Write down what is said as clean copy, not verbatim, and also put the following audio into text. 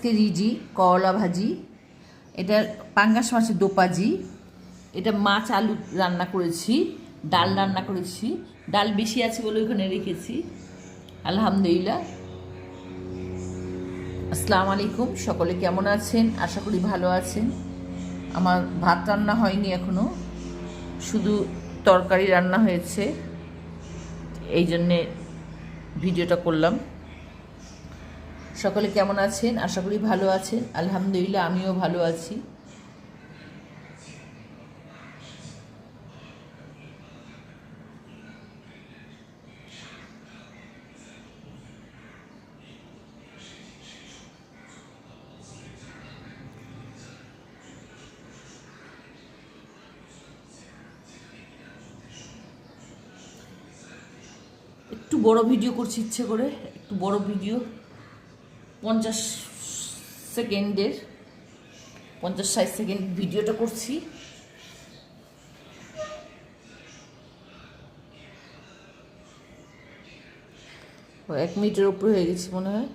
আজকে রিজি করলা ভাজি, এটা পাঙ্গাস মাছের দোপাজি, এটা মাছ আলু রান্না করেছি, ডাল রান্না করেছি, ডাল বেশি আছে বলে ওখানে রেখেছি। আলহামদুলিল্লাহ। আসসালামু আলাইকুম, সকলে কেমন আছেন? আশা করি ভালো আছেন। আমার ভাত রান্না হয়নি এখনো, শুধু তরকারি রান্না হয়েছে, এই জন্যে ভিডিওটা করলাম। সকলে কেমন আছেন? আশা করি ভালো আছেন। আলহামদুলিল্লাহ, আমিও ভালো আছি। একটু বড় ভিডিও করছি ইচ্ছে করে, একটু বড় ভিডিও, 50 সেকেন্ডের, 50-60 সেকেন্ড ভিডিওটা করছি। 1 মিনিটের উপরে হয়ে গেছে মনে হয়।